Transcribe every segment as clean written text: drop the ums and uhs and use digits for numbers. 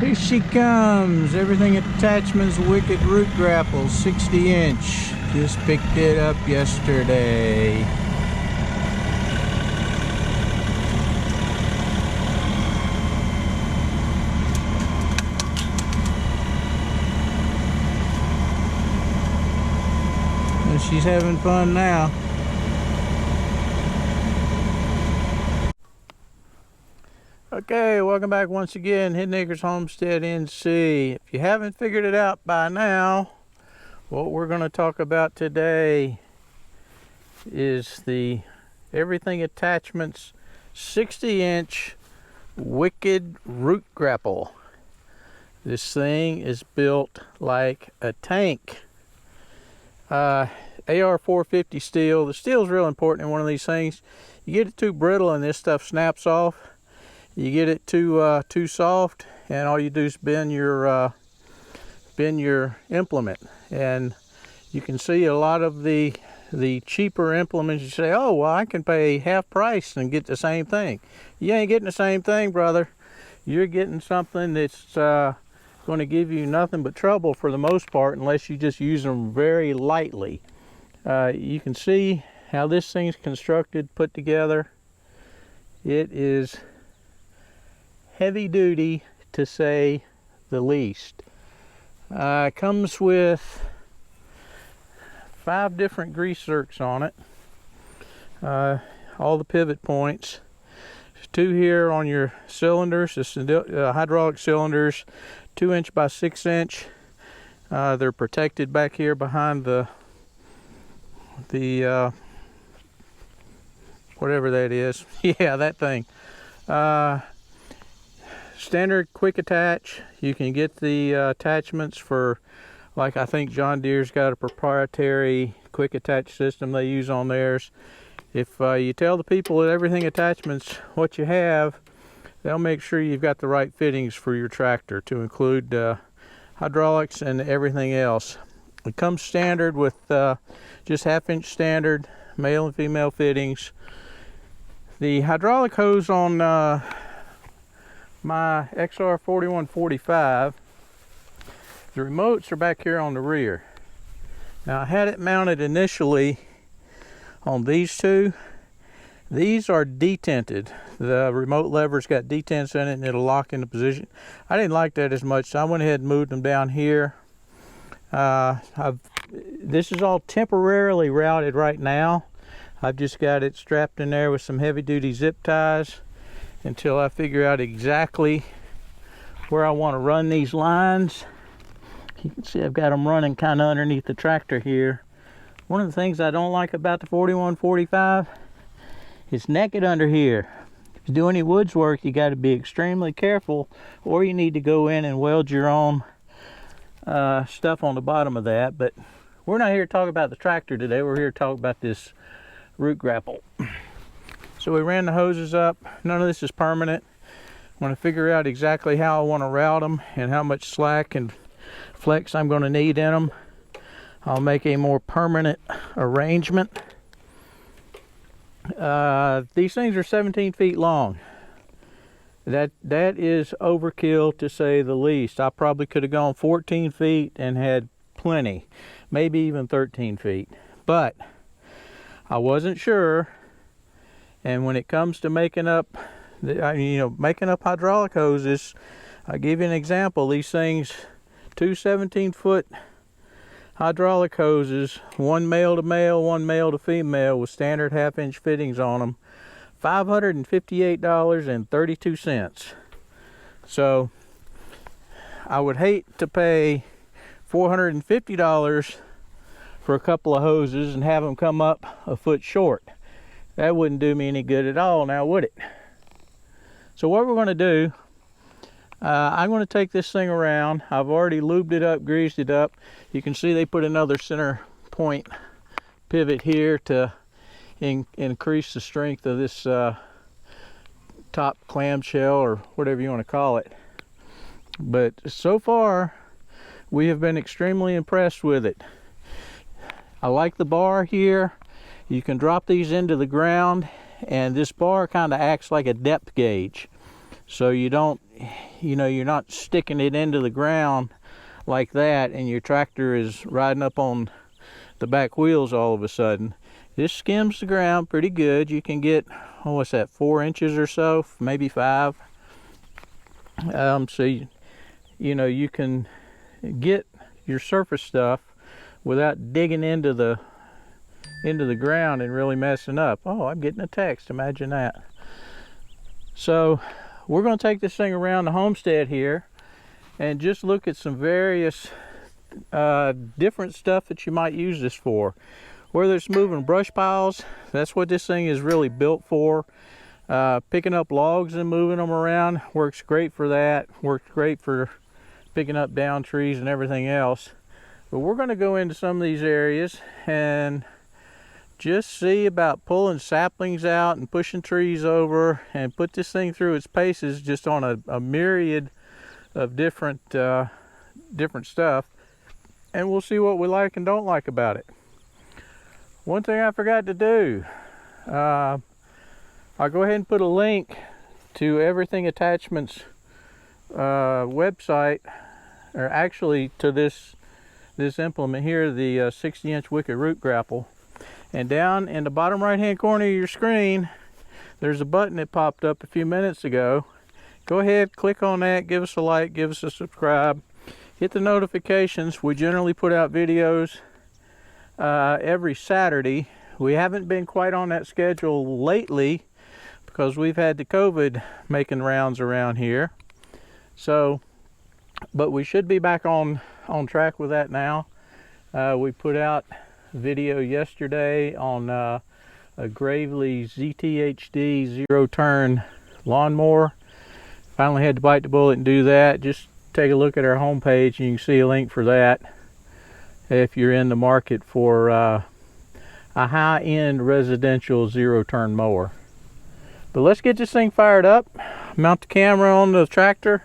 Here she comes. Everything Attachments Wicked Root Grapple, 60-inch. Just picked it up yesterday. And she's having fun now. Okay, welcome back once again, Hidden Acres Homestead NC. If you haven't figured it out by now, what we're going to talk about today is the Everything Attachments 60-inch Wicked Root Grapple. This thing is built like a tank. AR-450 steel. The steel is real important in one of these things. You get it too brittle and this stuff snaps off. You get it too soft, and all you do is bend your implement. And you can see a lot of the cheaper implements. You say, oh well, I can pay half price and get the same thing. You ain't getting the same thing, brother. You're getting something that's going to give you nothing but trouble for the most part, unless you just use them very lightly. You can see how this thing's constructed, put together. It is heavy duty, to say the least. Comes with 5 different grease zerks on it. All the pivot points. There's 2 here on your cylinders. This is hydraulic cylinders, 2-inch by 6-inch. They're protected back here behind the whatever that is. Yeah, that thing. Standard quick attach. You can get the attachments for, like, I think John Deere's got a proprietary quick attach system they use on theirs. If you tell the people at Everything Attachments what you have, they'll make sure you've got the right fittings for your tractor, to include hydraulics and everything else. It comes standard with just 1/2-inch standard male and female fittings. The hydraulic hose on my XR4145, the remotes are back here on the rear. Now, I had it mounted initially on these 2. These are detented. The remote lever's got detents in it and it'll lock into position. I didn't like that as much, so I went ahead and moved them down here. This is all temporarily routed right now. I've just got it strapped in there with some heavy duty zip ties until I figure out exactly where I want to run these lines. You can see I've got them running kind of underneath the tractor here. One of the things I don't like about the 4145, it's naked under here. If you do any woods work, you got to be extremely careful, or you need to go in and weld your own stuff on the bottom of that. But we're not here to talk about the tractor today. We're here to talk about this root grapple. So we ran the hoses up. None of this is permanent. I want to figure out exactly how I want to route them and how much slack and flex I'm going to need in them. I'll make a more permanent arrangement. These things are 17 feet long. That is overkill, to say the least. I probably could have gone 14 feet and had plenty, maybe even 13 feet. But I wasn't sure. And when it comes to making up, making up hydraulic hoses, I'll give you an example. These things, 2 17-foot hydraulic hoses, 1 male to male, 1 male to female, with standard 1/2-inch fittings on them, $558.32. So I would hate to pay $450 for a couple of hoses and have them come up a foot short. That wouldn't do me any good at all, now would it? So what we're going to do, I'm going to take this thing around. I've already lubed it up, greased it up. You can see they put another center point pivot here to increase the strength of this top clamshell, or whatever you want to call it. But so far, we have been extremely impressed with it. I like the bar here. You can drop these into the ground, and this bar kind of acts like a depth gauge. so you don't, you're not sticking it into the ground like that and your tractor is riding up on the back wheels all of a sudden. This skims the ground pretty good. You can get, what's that, 4 inches or so, maybe 5. So you can get your surface stuff without digging into the ground and really messing up. Oh, I'm getting a text, imagine that. So we're going to take this thing around the homestead here and just look at some various different stuff that you might use this for. Whether it's moving brush piles, that's what this thing is really built for. Picking up logs and moving them around works great for that. Works great for picking up down trees and everything else. But we're going to go into some of these areas and just see about pulling saplings out and pushing trees over and put this thing through its paces just on a myriad of different stuff, and we'll see what we like and don't like about it. One thing I forgot to do, I'll go ahead and put a link to Everything Attachments website, or actually to this implement here, the 60-inch Wicked Root Grapple. And down in the bottom right hand corner of your screen, there's a button that popped up a few minutes ago. Go ahead, click on that, give us a like, give us a subscribe, hit the notifications. We generally put out videos every Saturday. We haven't been quite on that schedule lately because we've had the COVID making rounds around here. So, but we should be back on track with that now. We put out a video yesterday on a Gravely ZTHD 0-turn lawnmower. Finally had to bite the bullet and do that. Just take a look at our homepage and you can see a link for that if you're in the market for a high-end residential 0-turn mower. But let's get this thing fired up, mount the camera on the tractor,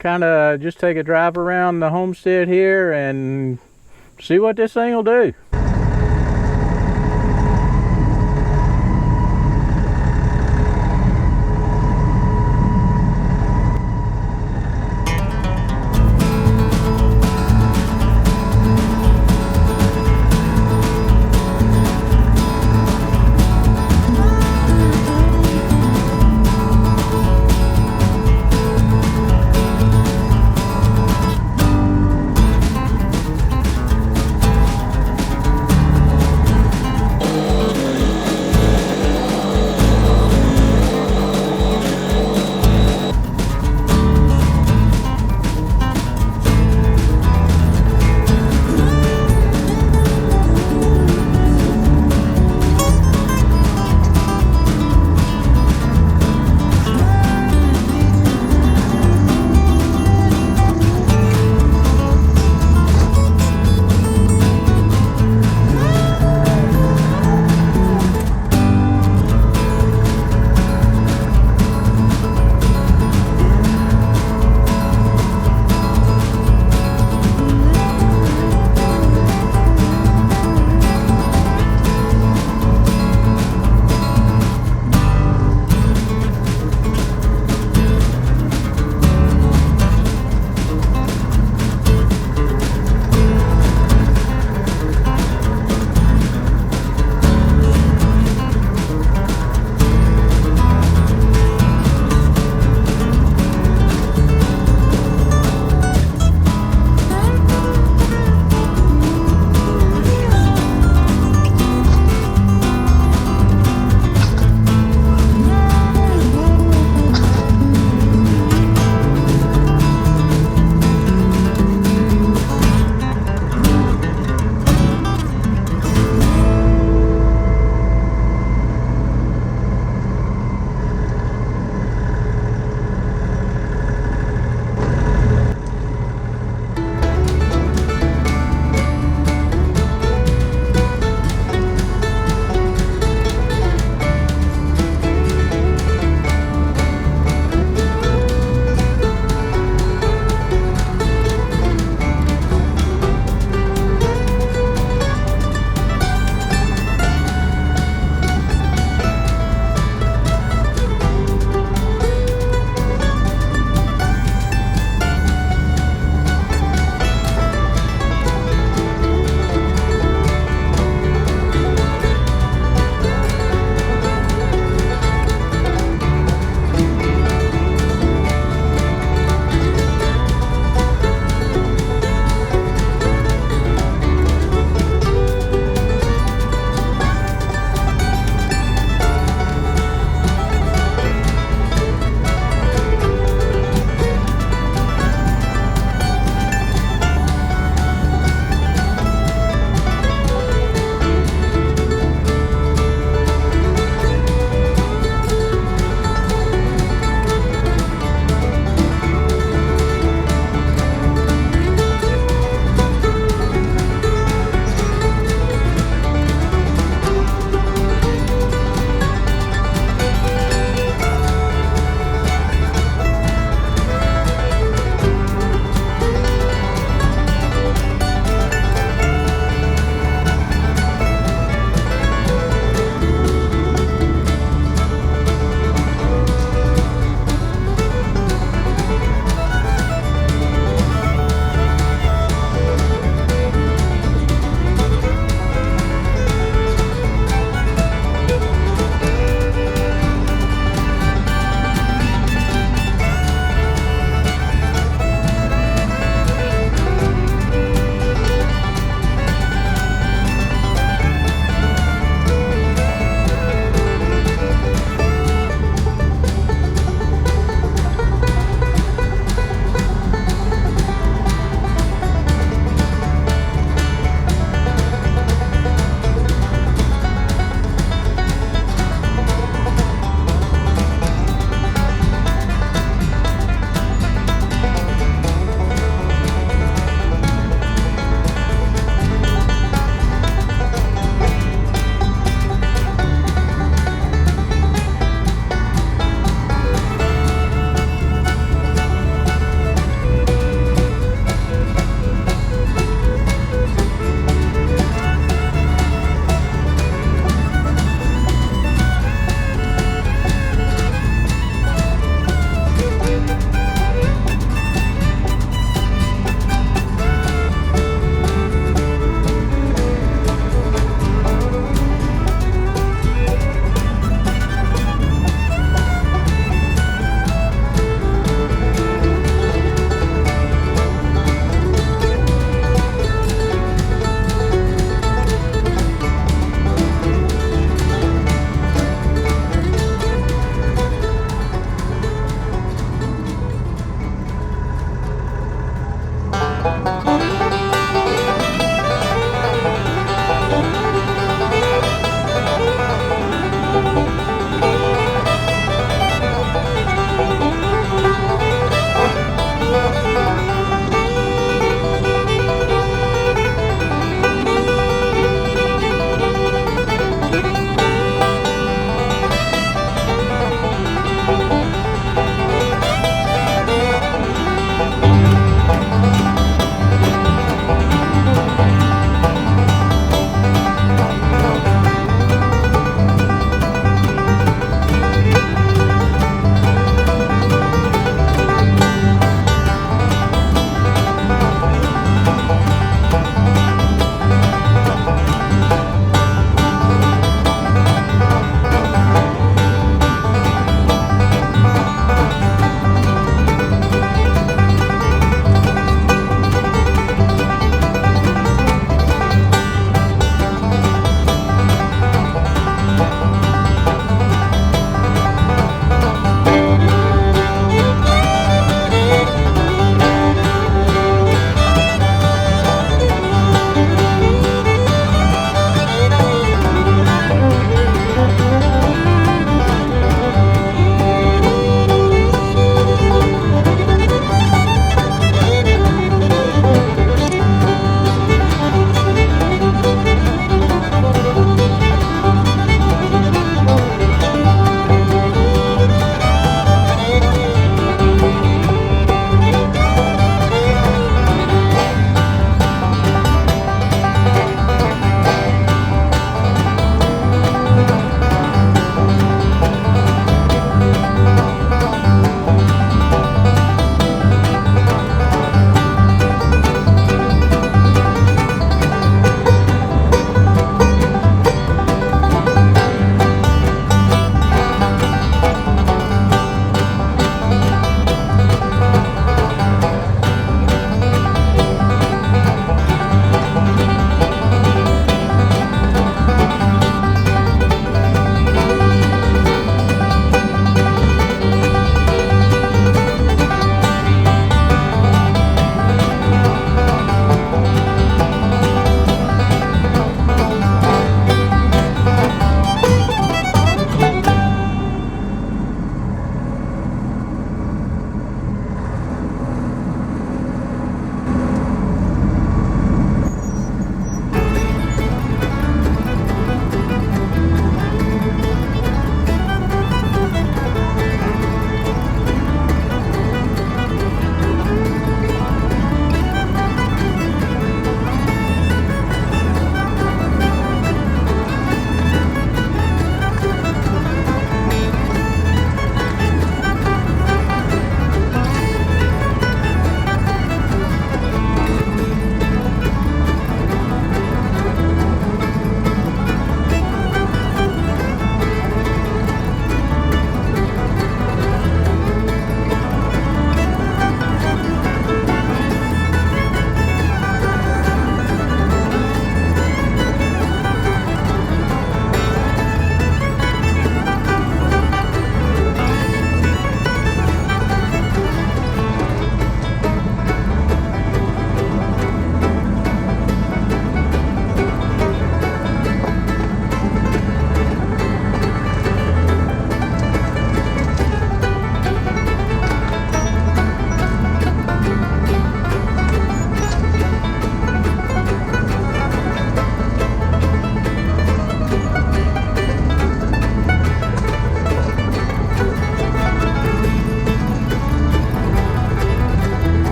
kind of just take a drive around the homestead here and see what this thing will do.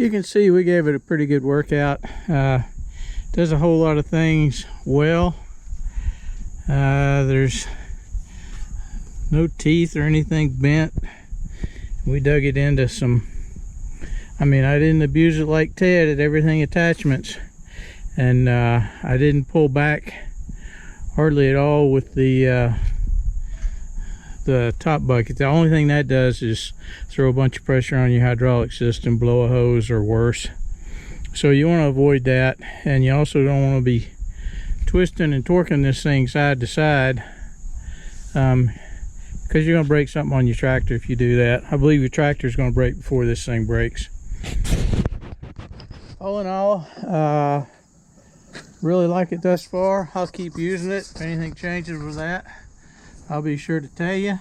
you can see we gave it a pretty good workout. Does a whole lot of things well. There's no teeth or anything bent. We dug it into some, I didn't abuse it like Ted at everything attachments, and I didn't pull back hardly at all with the top bucket. The only thing that does is throw a bunch of pressure on your hydraulic system, blow a hose or worse. So you want to avoid that, and you also don't want to be twisting and torquing this thing side to side, because you're going to break something on your tractor if you do that. I believe your tractor is going to break before this thing breaks. All in all, really like it thus far. I'll keep using it. If anything changes with that, I'll be sure to tell you.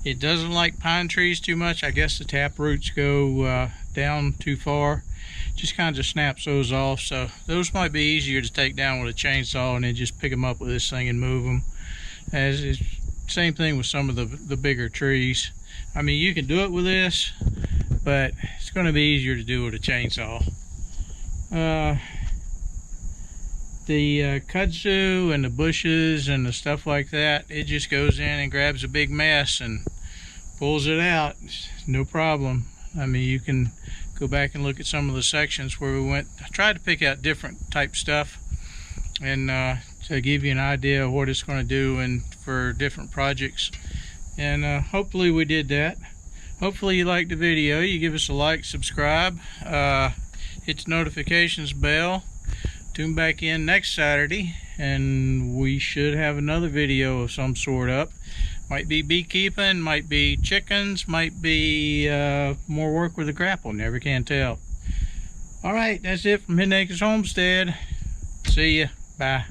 It doesn't like pine trees too much. I guess the tap roots go down too far. Just kind of snaps those off. So those might be easier to take down with a chainsaw and then just pick them up with this thing and move them. As is, same thing with some of the bigger trees. You can do it with this, but it's going to be easier to do with a chainsaw. The kudzu and the bushes and the stuff like that, it just goes in and grabs a big mess and pulls it out. No problem. You can go back and look at some of the sections where we went. I tried to pick out different type stuff and to give you an idea of what it's going to do and for different projects, and hopefully we did that. Hopefully you liked the video. You give us a like, subscribe, hit the notifications bell. Tune back in next Saturday and we should have another video of some sort up. Might be beekeeping, might be chickens, might be more work with the grapple. Never can tell. Alright, that's it from Hidden Acres Homestead. See ya. Bye.